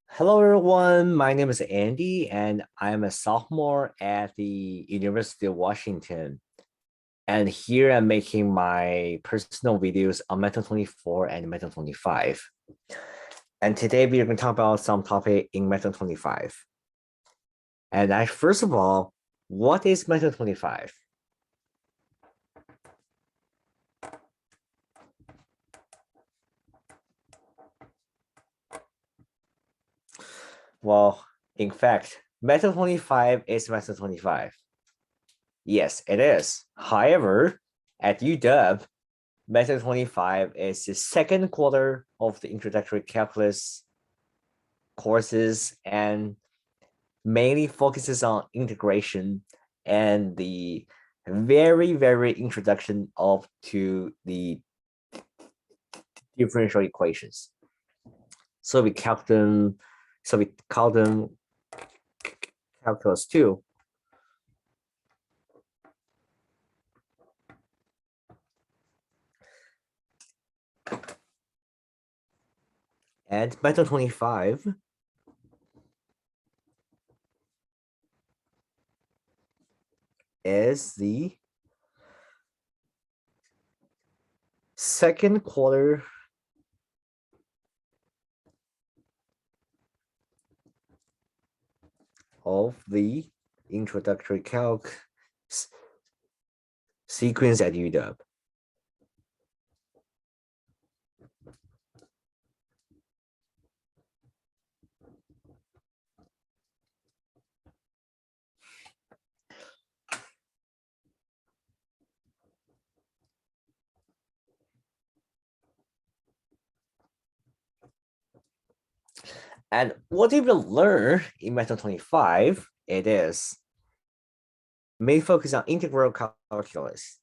Hello, everyone. My name is Andy, and I'm a sophomore at the University of Washington. And here I'm making my personal videos on Method 24 and Method 25. And today we're going to talk about some topic in Method 25. And first of all, what is Method 25? Well, in fact, Method 25 is Method 25. Yes, it is. However, at UW, Method 25 is the second quarter of the introductory calculus courses and mainly focuses on integration and the very introduction to the differential equations. So we call them calculus 2. And method 25 is the second quarter of the introductory calc sequence at UW. And what did we learn in method 25? It is main focus on integral calculus.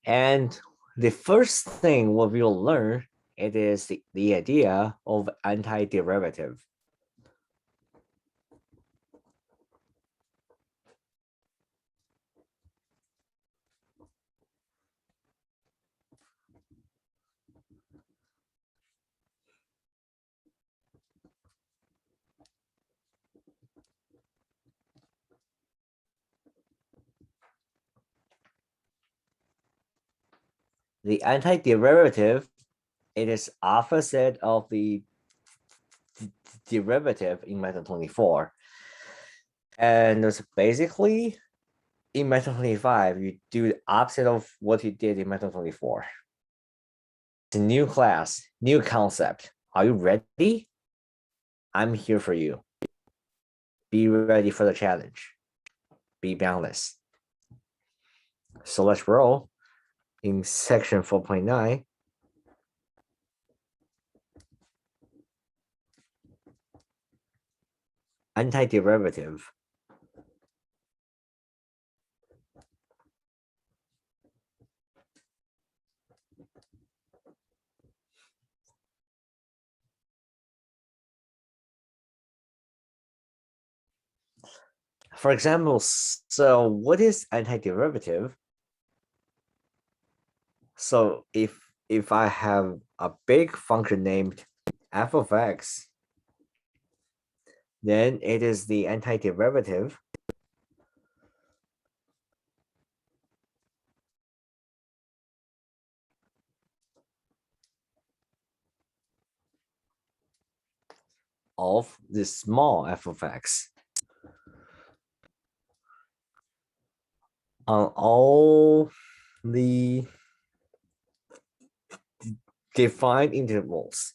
And the first thing what we will learn, it is the idea of antiderivative. The antiderivative, it is opposite of the derivative in method 24. And it's basically in method 25, you do the opposite of what you did in method 24. It's a new class, new concept. Are you ready? I'm here for you. Be ready for the challenge. Be boundless. So let's roll in section 4.9. Antiderivative. For example, so what is antiderivative? So if I have a big function named f of x, then it is the antiderivative of the small f of x on all the defined intervals.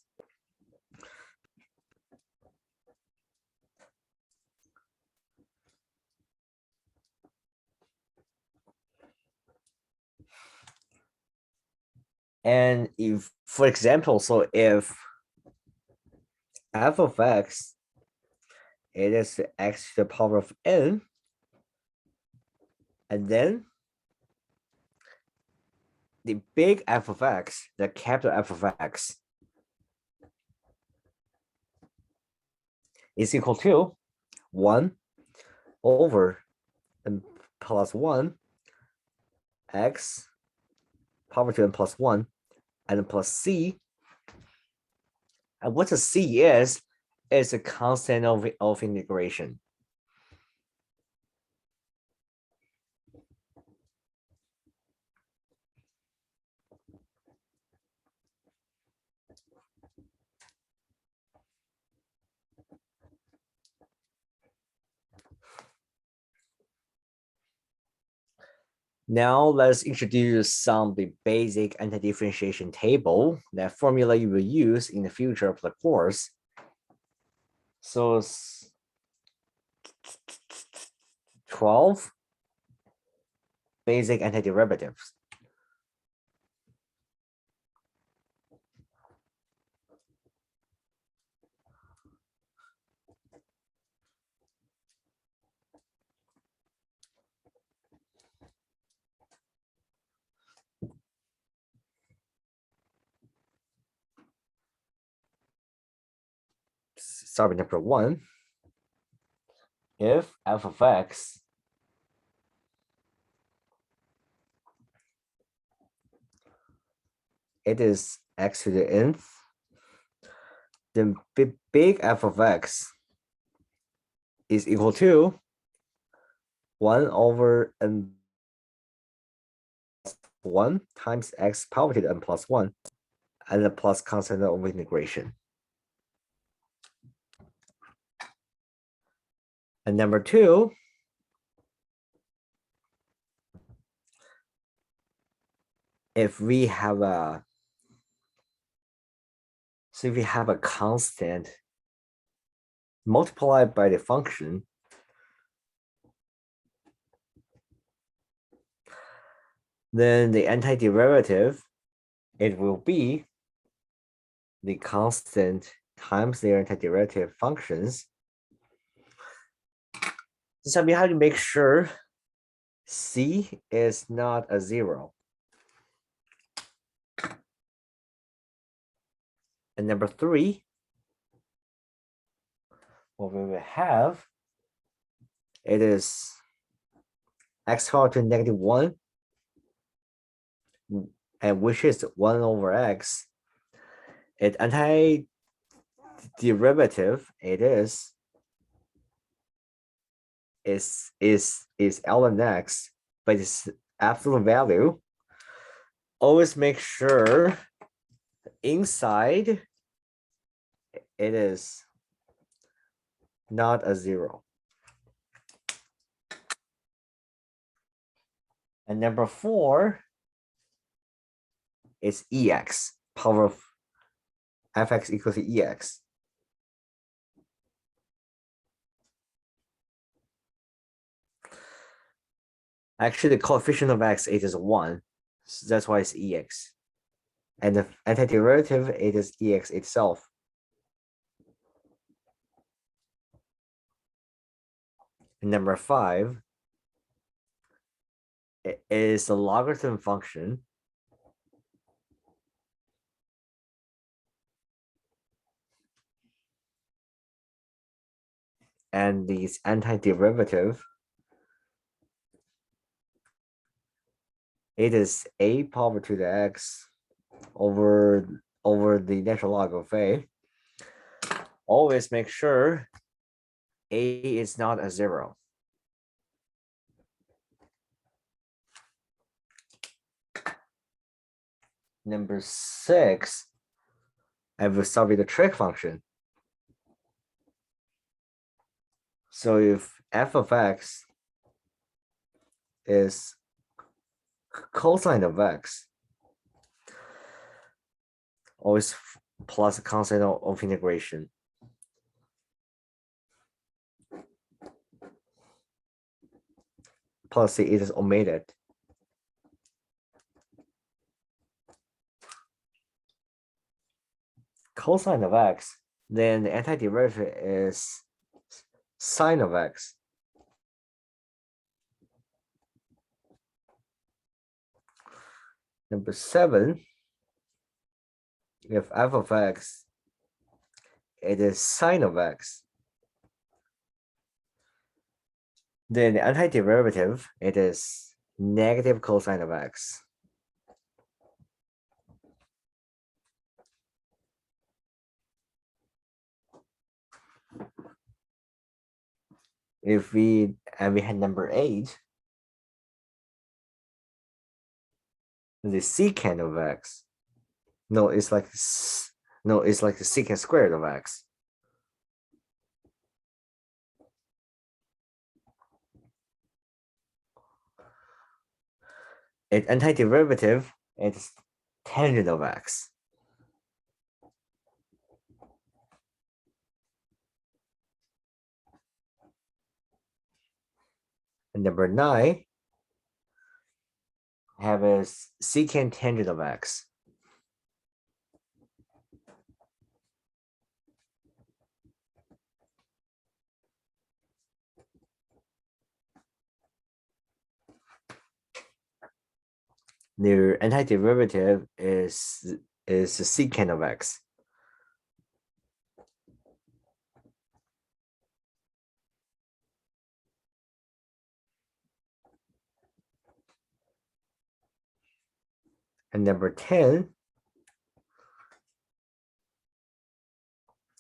And if, for example, so if f of x, it is x to the power of n, and then the big f of x, the capital F of x, is equal to 1 over n plus 1 x power to n plus 1 and plus c And what the C is a constant of integration. Now let's introduce some of the basic anti-differentiation table, that formula you will use in the future of the course. So 12 basic antiderivatives. Start with number 1. If f of x it is x to the nth, then big f of x is equal to 1 over n 1 times x power to the n plus 1, and the plus constant of integration. And number 2, if we have a constant multiplied by the function, then the antiderivative, it will be the constant times their antiderivative functions. So we have to make sure C is not a 0. And number 3, what we will have, it is x power to negative 1, and which is 1 over x. Its antiderivative, it is ln x, but its absolute value. Always make sure inside it is not a 0. And number 4 is ex, power of fx equals to ex. Actually, the coefficient of x, it is 1. So that's why it's ex. And the antiderivative, it is ex itself. And number 5 is the logarithm function. And this antiderivative, it is a power to the x over the natural log of a. Always make sure a is not a 0. Number 6, I will start with the trig function. So if f of x is cosine of x, always plus a constant of integration. Plus it is omitted. Cosine of x, then the antiderivative is sine of x. Number 7, if f of x, it is sine of x, then the antiderivative, it is negative cosine of x. if we had number 8, the secant of x. No, it's like no, it's like the secant squared of x. Its antiderivative is tangent of x. And number 9 have a secant tangent of x. Their antiderivative is the secant of x. And number 10,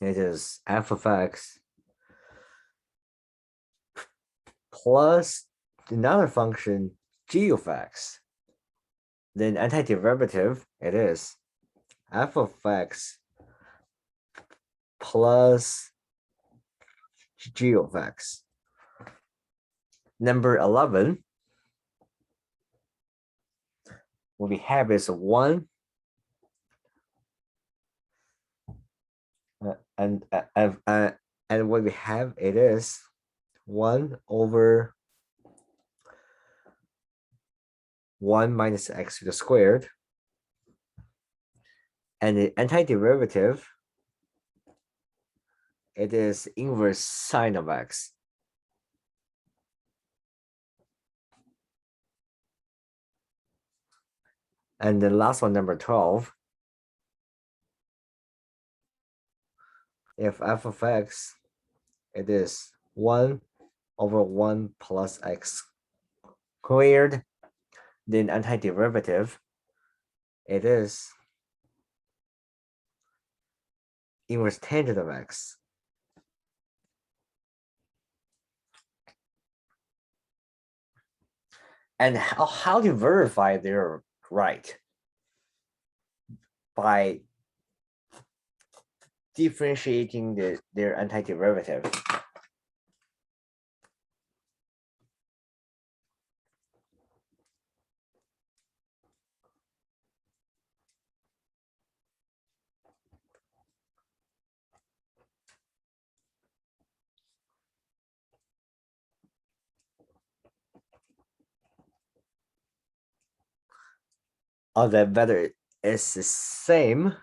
it is f of x plus another function g of x. Then antiderivative, it is f of x plus g of x. Number 11, what we have is 1 and what we have, it is 1 over 1 minus x to the squared. And the antiderivative, it is inverse sine of x. And the last one, number 12, if f of x, it is 1 over 1 plus x squared, then antiderivative, it is inverse tangent of x. And how do you verify they're right? By differentiating their antiderivative. That whether it's the same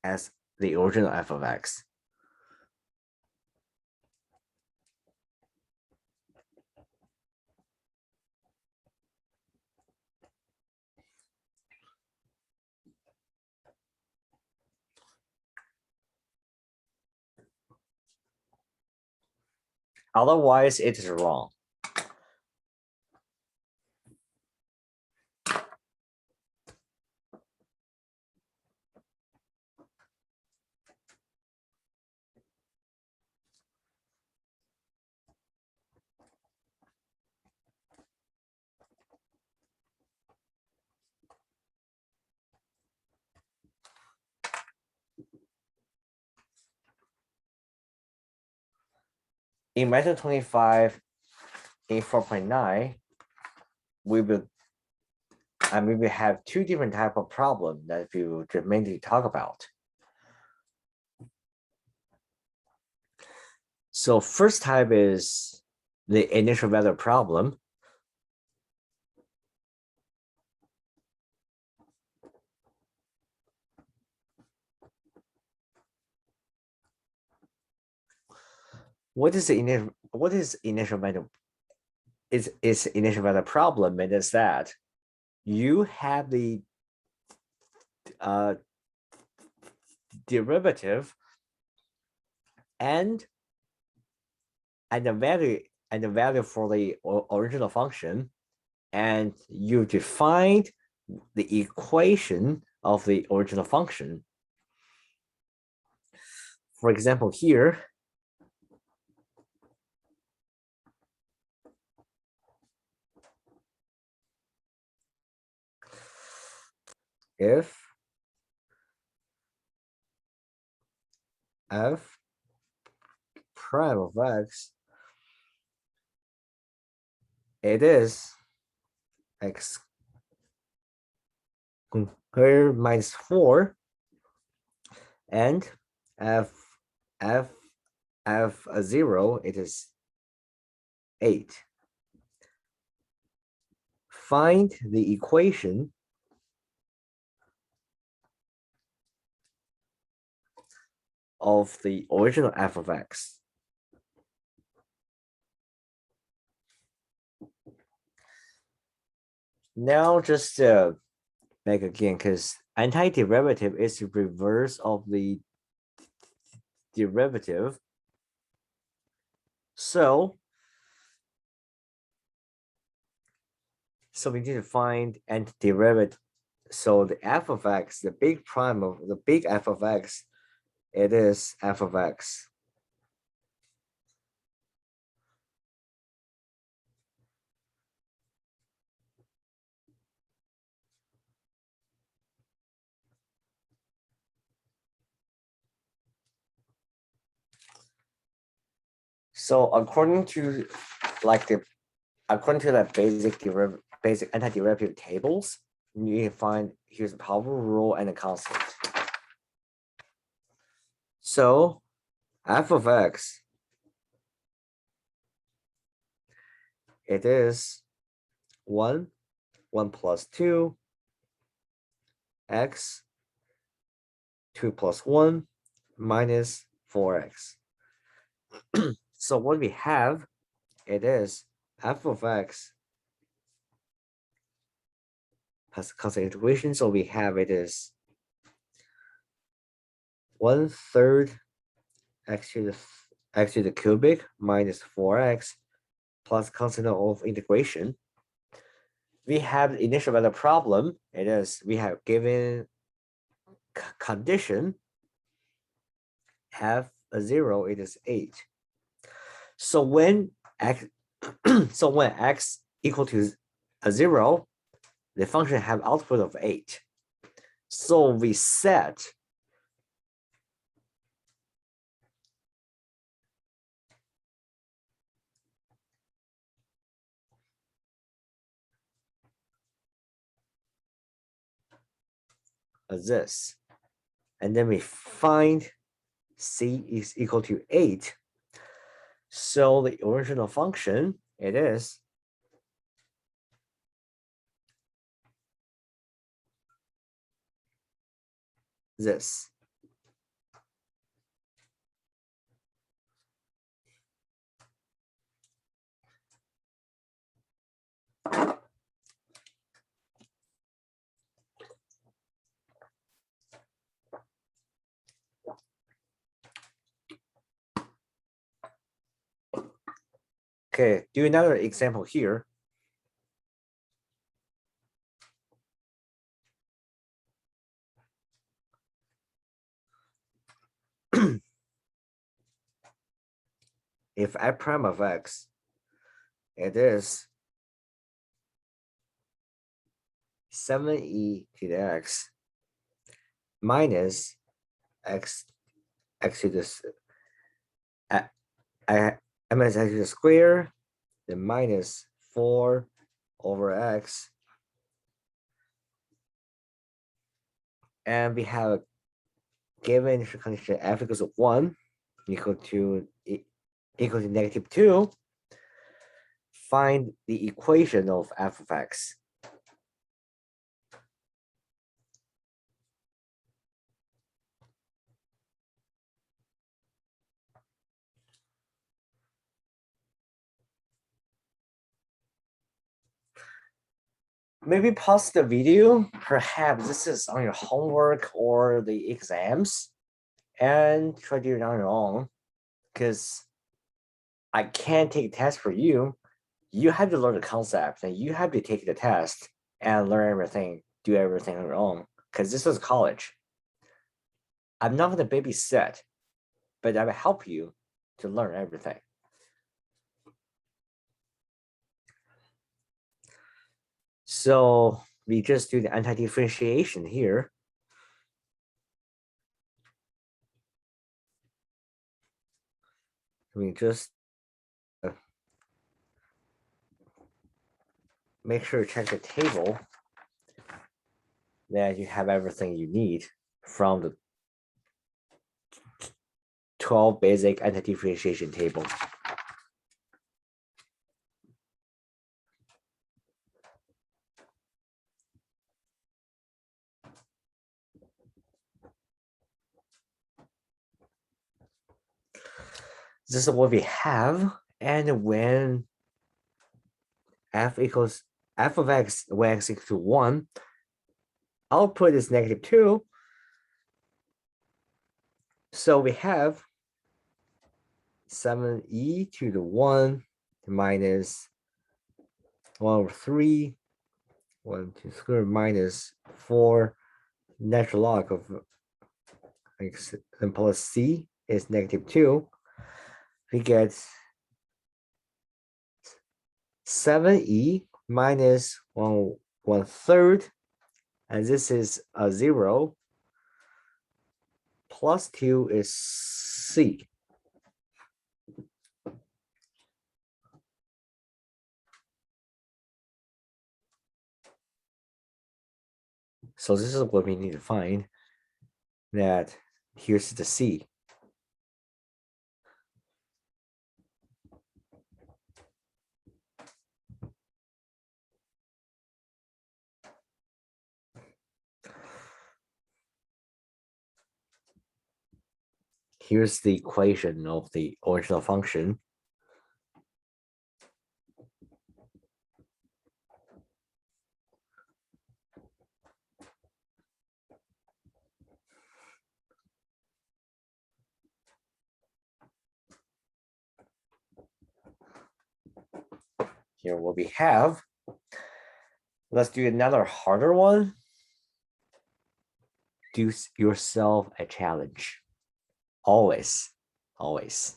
as the original f of x. Otherwise, it is wrong. In method 25, in 4.9, we will have two different type of problem that we will mainly talk about. So first type is the initial value problem. What is initial value? Is initial value problem? It is that you have the derivative and the value for the original function, and you defined the equation of the original function. For example, here if f prime of x, it is x squared minus 4, and f f f 0, it is 8. Find the equation of the original f of x. Now just back again, because antiderivative is the reverse of the derivative. So we need to find antiderivative. So the f of x, the big prime of the big f of x, it is f of x. So according to the basic antiderivative tables, you can find here's the power rule and a constant. So f of x, it is 1 plus 2 x 2 plus 1 minus 4x. So what we have, it is f of x plus constant integration. So we have it is 1/3 x to the cubic minus 4x plus constant of integration. We have the initial value problem. It is we have given condition f(0), it is 8. So when x equal to 0, the function have output of 8. So we set this, and then we find c is equal to 8. So the original function, it is this. Okay, do another example here. If f prime of x, it is 7e to the x minus x to this minus x to the square, then minus 4 over x, and we have given initial condition f equals to 1 equal to -2. Find the equation of f of x. Maybe pause the video. Perhaps this is on your homework or the exams, and try to do it on your own, because I can't take a test for you. You have to learn the concept, and you have to take the test and learn everything, do everything on your own, because this is college. I'm not going to babysit, but I will help you to learn everything. So we just do the anti-differentiation here. We just make sure to check the table that you have everything you need from the 12 basic anti-differentiation table. This is what we have, and when f of x when x equals to 1, output is -2. So we have 7e to the 1 minus 1 over 3, 1 to square minus 4 natural log of x and plus c is -2. We get 7e minus 1/3, and this is a 0, plus 2 is c. So this is what we need to find, that here's the c. Here's the equation of the original function. Here what we have. Let's do another harder one. Do yourself a challenge. Always, always.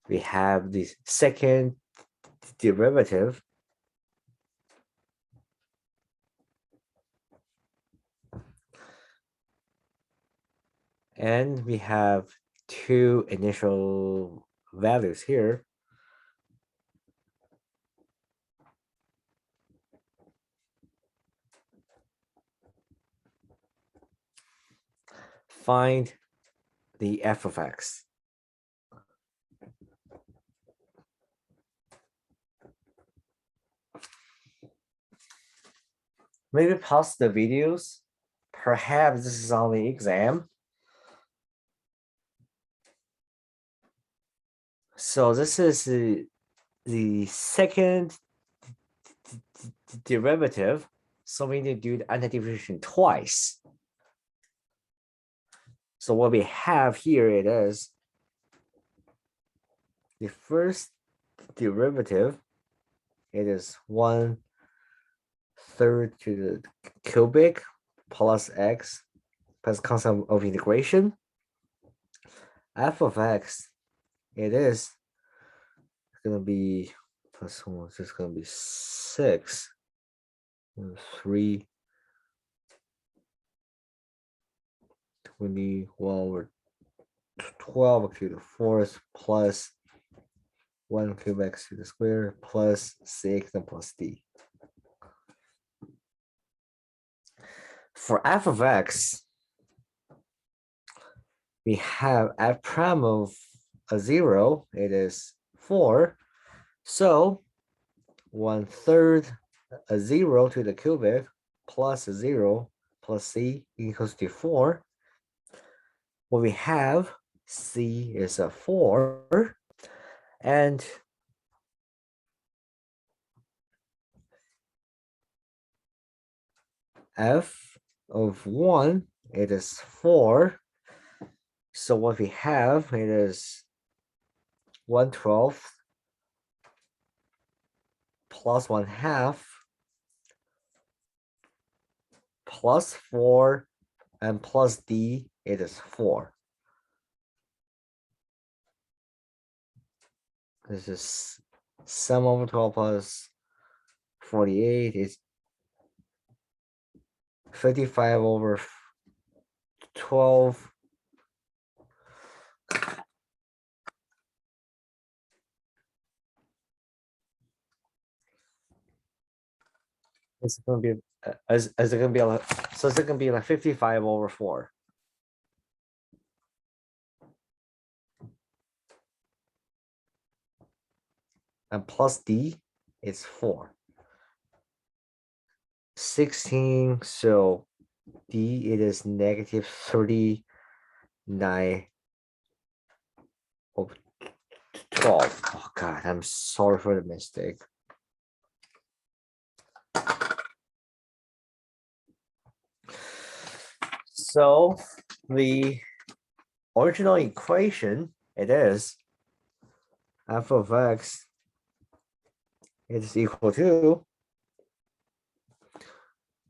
We have the second derivative. And we have two initial values here. Find the f of x. Maybe pause the videos. Perhaps this is on the exam. So this is the second derivative. So we need to do the antidifferentiation twice. So what we have here, it is the first derivative. It is 1/3 to the cubic plus x plus constant of integration. F of x, it is going to be plus 1, so it's going to be 6, 3, 21 over 12 to the fourth plus 1 cube x to the square plus 6 and plus d. For f of x, we have f prime of a 0, it is 4. So 1/3 a 0 to the cubic plus a 0 plus c equals to 4. What we have, c is a 4, and f of 1, it is 4. So what we have, it is 1/12 plus 1/2 plus 4 and plus d, it is 4. This is sum over 12 plus 48 is 55 over 12. It's going to be as it going to be like, so it's going to be like 55 over 4. And plus d is 4. 16, so d it is negative 39 over 12. Oh god, I'm sorry for the mistake. So the original equation, it is f of x is equal to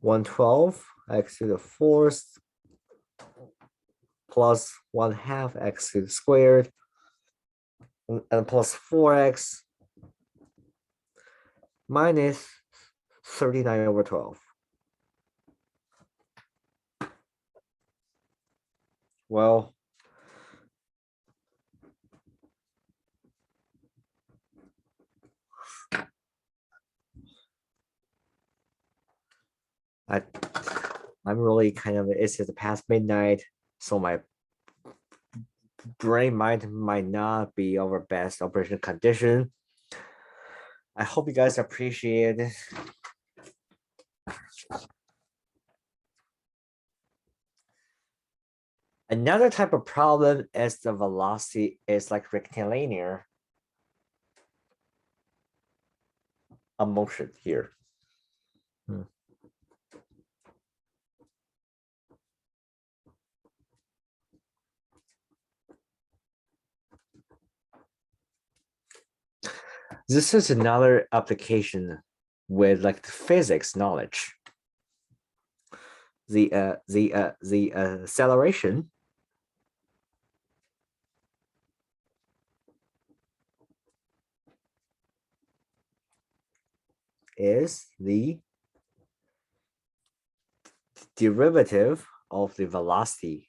112 x to the 4th plus 1/2 x to the squared and plus 4x minus 39 over 12. Well, I'm really kind of, it's just past midnight, so my brain might not be our best operation condition. I hope you guys appreciate it. Another type of problem is the velocity is like rectilinear a motion here. This is another application with like the physics knowledge. The acceleration is the derivative of the velocity.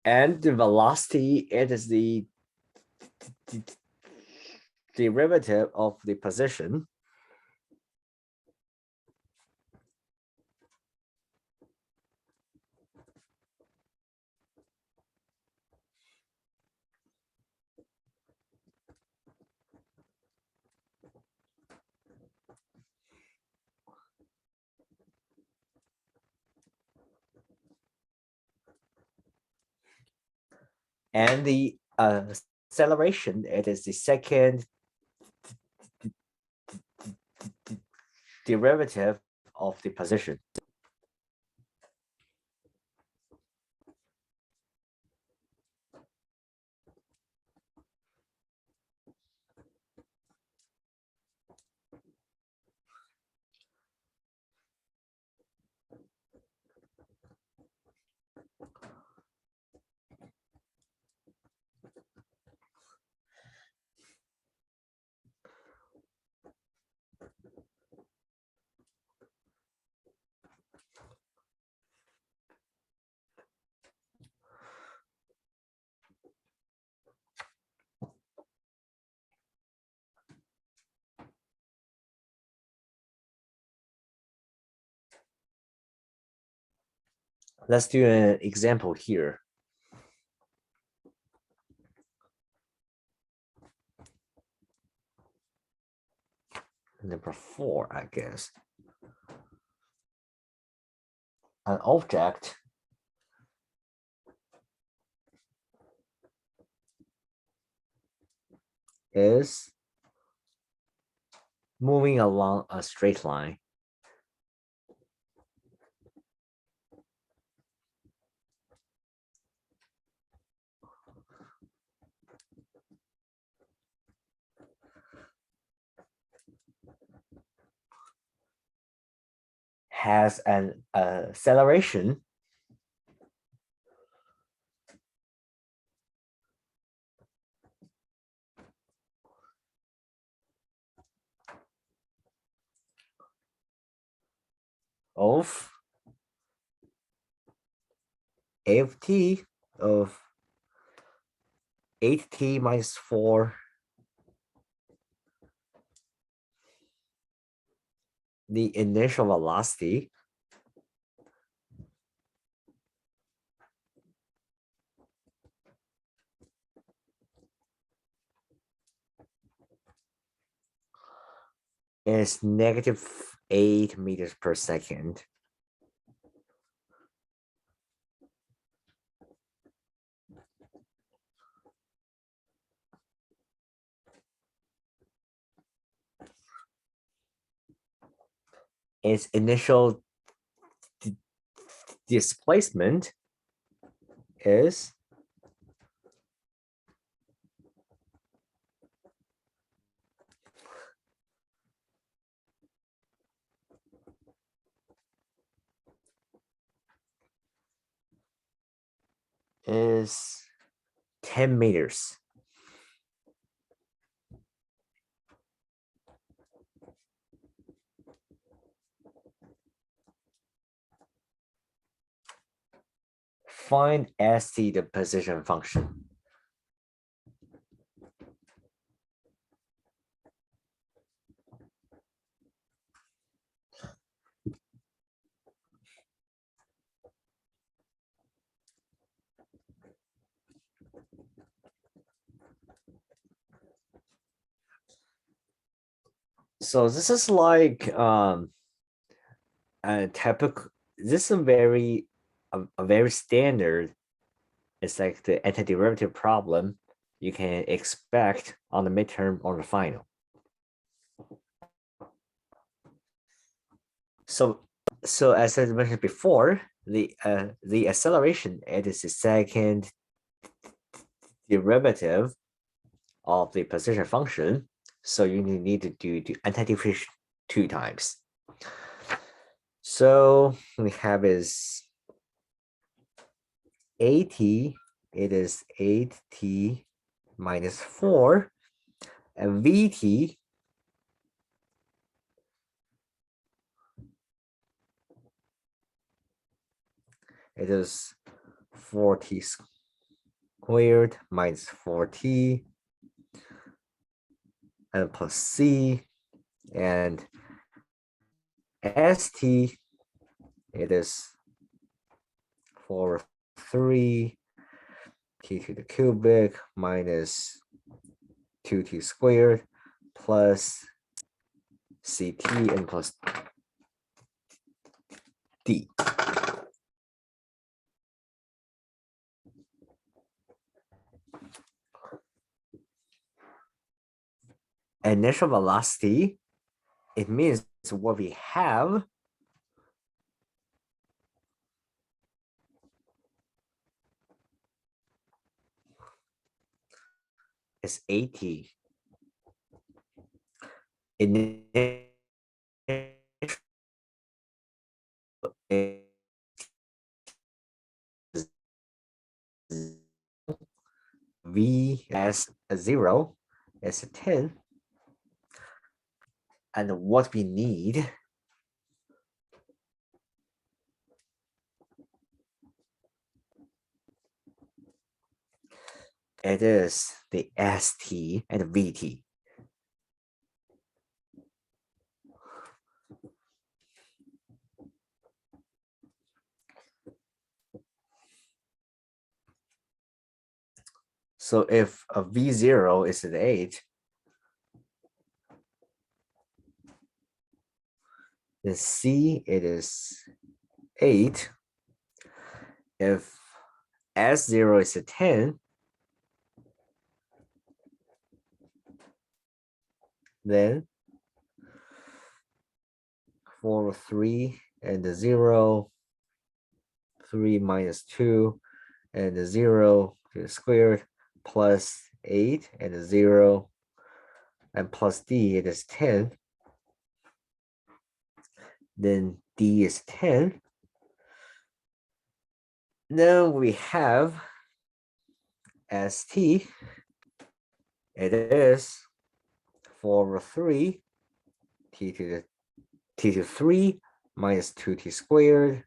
And the velocity, it is the derivative of the position. And the acceleration, it is the second derivative of the position. Let's do an example here. Number 4, I guess. An object is moving along a straight line. has an acceleration of ft of 8t minus 4, the initial velocity is -8 meters per second. Its initial displacement is is 10 meters. Find st, the position function. So this is like a typical, this is a very standard. It's like the antiderivative problem you can expect on the midterm or the final. So as I mentioned before, the acceleration, it is the second derivative of the position function. So you need to do the antiderivative 2 times. So we have is at, it is 8t minus 4, and vt it is 4t squared minus 4t and plus c, and st it is 3 t to the cubic minus 2t squared plus ct and plus d. Initial velocity, it means what we have is 80. V as a 0 is a 10. And what we need it is the st and vt. So if a v0 is an 8, then c it is 8. If s0 is a 10, then 4, 3, and the 0, 3 minus 2, and the 0 to the squared, plus 8, and the 0, and plus d, it is 10. Then D is 10. Then we have ST. It is 4 over 3 t to the 3 minus 2t squared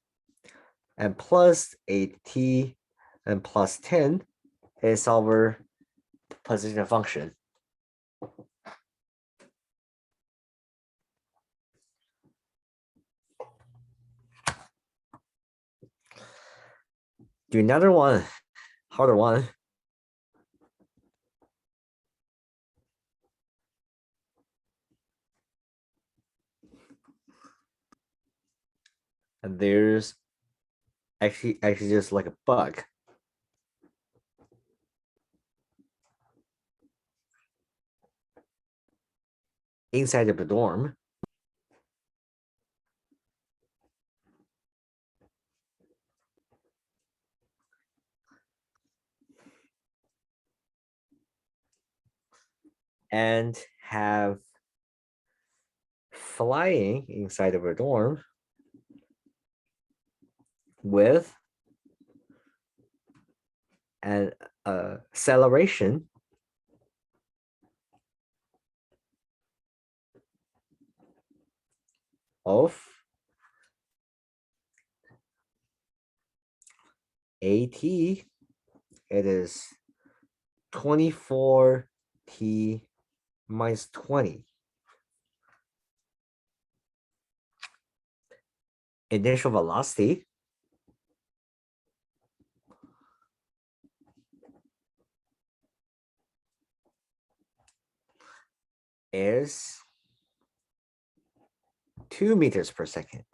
and plus 8t and plus 10 is our position function. Do another one, harder one. And there's actually just like a bug inside of the dorm. And have flying inside of a dorm with an acceleration of AT. It is 24t minus 20. Initial velocity is 2 meters per second.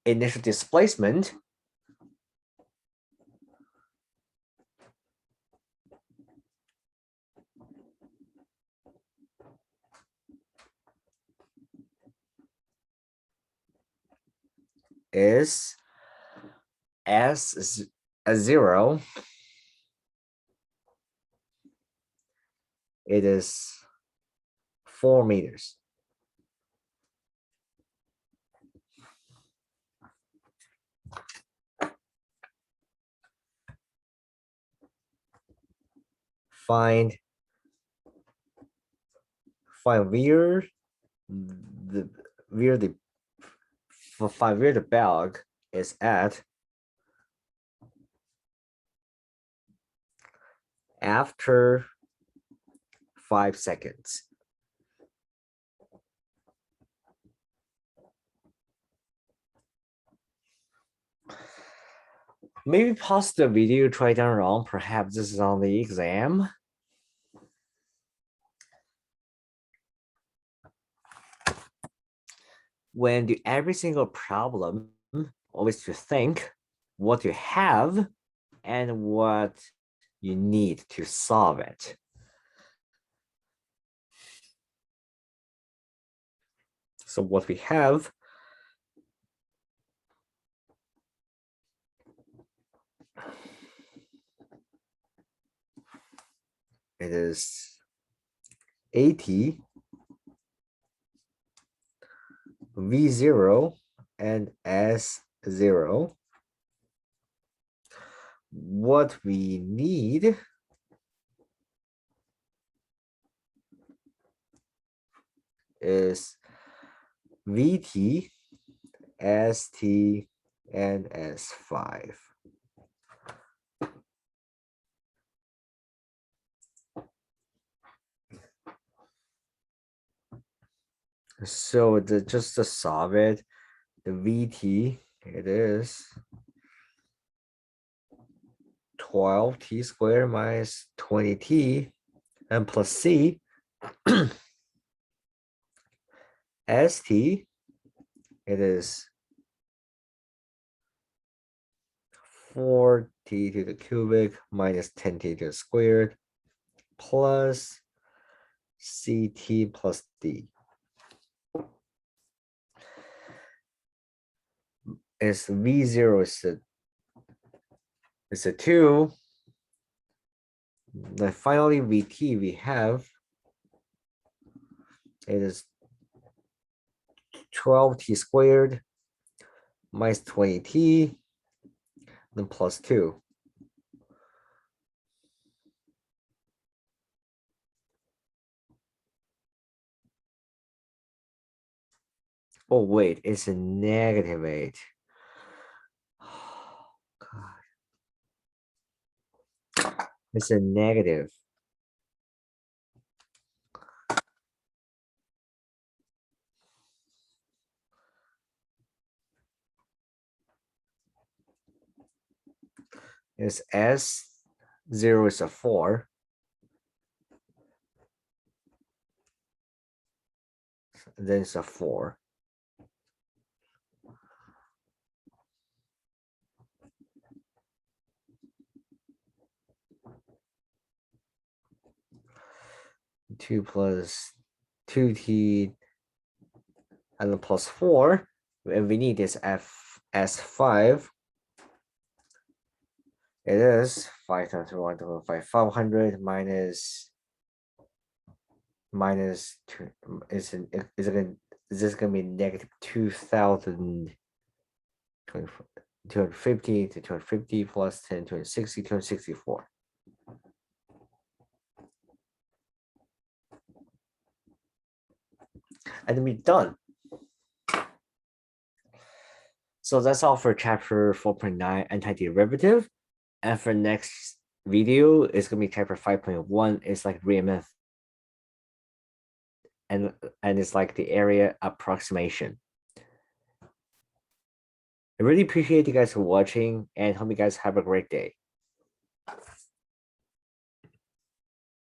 Initial displacement is S a 0. It is 4 meters. Find where the bag is at after 5 seconds. Maybe pause the video, try it wrong. Perhaps this is on the exam. When do every single problem, always to think what you have and what you need to solve it. So what we have it is AT, V0, and S0. What we need is VT, ST, and S5. So just to solve it, the VT, it is 12t squared minus 20t and plus C. ST, it is 4t to the cubic minus 10t to the squared plus CT plus D. Is V0 is a 2. Then finally, VT we have it is 12t squared minus 20t, then plus 2. Oh, wait, it's a negative 8. Oh, God. It's a negative. It's S, 0 is a 4. Then it's a 4. Two plus 2t and then plus 4. And we need this F S5. It is 5 times 1 to 5, 500 minus 2. Is this gonna be negative 2,000? 250 to 250 plus 10, 260, 264. And we're done. So that's all for chapter 4.9 antiderivative. And for next video, it's gonna be chapter 5.1. It's like Riemann, and it's like the area approximation. I really appreciate you guys for watching and hope you guys have a great day.